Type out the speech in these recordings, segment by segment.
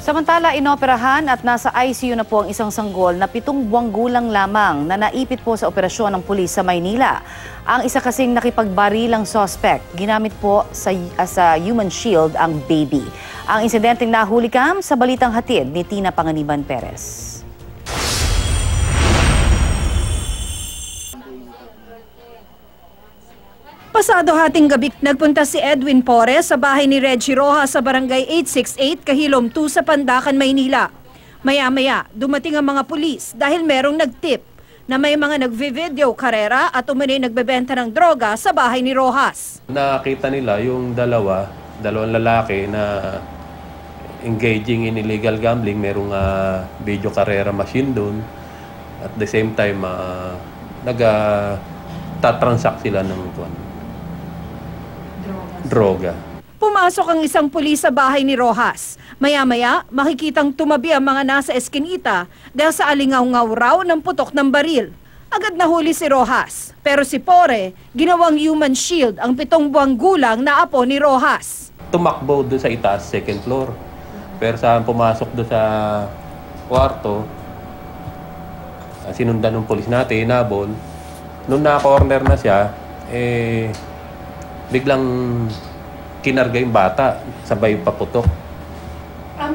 Samantala, inoperahan at nasa ICU na po ang isang sanggol na 7 buwang gulang lamang na naipit po sa operasyon ng pulis sa Maynila. Ang isa kasing nakipagbarilang suspect, ginamit po sa human shield ang baby. Ang insidenteng nahuli kam sa balitang hatid ni Tina Panganiban Perez. Pasado hating gabi, nagpunta si Edwin Porres sa bahay ni Reggie Rojas sa barangay 868, Kahilom 2 sa Pandacan, Maynila. Maya-maya, dumating ang mga pulis dahil merong nagtip na may mga nagvi-video karera at umano'y nagbebenta ng droga sa bahay ni Rojas. Nakita nila yung dalawang lalaki na engaging in illegal gambling, merong video karera machine doon. At the same time, nagtatransact sila ng droga. Pumasok ang isang pulis sa bahay ni Rojas. Maya-maya, makikitang tumabi ang mga nasa eskinita dahil sa alingaw-ngaw raw ng putok ng baril. Agad nahuli si Rojas. Pero si Pore, ginawang human shield ang 7 buwang gulang na apo ni Rojas. Tumakbo doon sa itaas, second floor. Pero saan pumasok doon sa kwarto, sinundan ng pulis natin, inabol. Nung na-corner na siya, biglang kinarga yung bata, sabay paputok.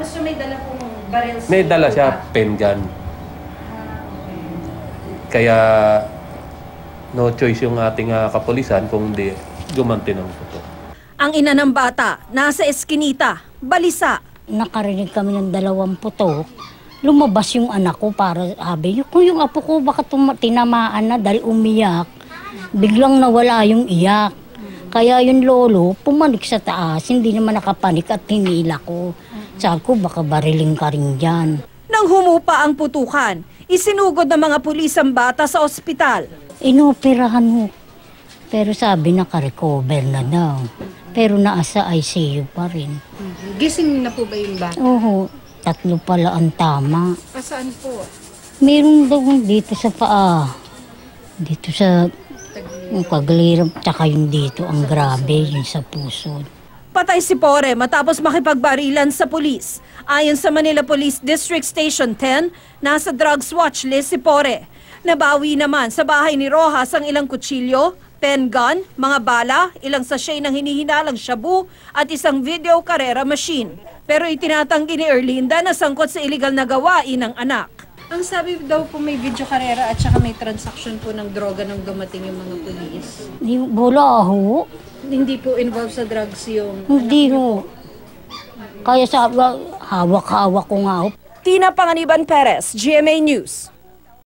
So may dala pong baril? May dala siya, pen gun. Kaya no choice yung ating kapulisan kung hindi gumanti ng putok. Ang ina ng bata, nasa eskinita, balisa. Nakarinig kami ng 2 putok. Lumabas yung anak ko para sabi, kung yung apo ko baka tinamaan na dahil umiyak. Biglang nawala yung iyak. Kaya yung lolo, pumanik sa taas, hindi naman nakapanik at hinila ko. Sabi ko, baka bariling ka rin dyan. Nang humupa ang putukan, isinugod ng mga pulis ang bata sa ospital. Inoperahan mo. Pero sabi naka-recover na daw. Pero naasa ICU pa rin. Gising na po ba yung bata? Oo, 3 pala ang tama. Saan po? Meron daw dito sa paa. Dito sa paglirap, tsaka yung dito, ang grabe, yung sa puso. Patay si Pore matapos makipagbarilan sa pulis. Ayon sa Manila Police District Station 10, nasa drugs watch list si Pore. Nabawi naman sa bahay ni Rojas ang ilang kutsilyo, pen gun, mga bala, ilang sachet ng hinihinalang shabu at isang video karera machine. Pero itinatanggi ni Erlinda na sangkot sa illegal na gawain ng anak. Ang sabi daw po may video karera at saka may transaction po ng droga nang dumating yung mga pulis. Wala ho. Hindi po involved sa drugs yung Hindi ho. Kaya sa hawak-hawak ko nga ho. Tina Panganiban Perez, GMA News.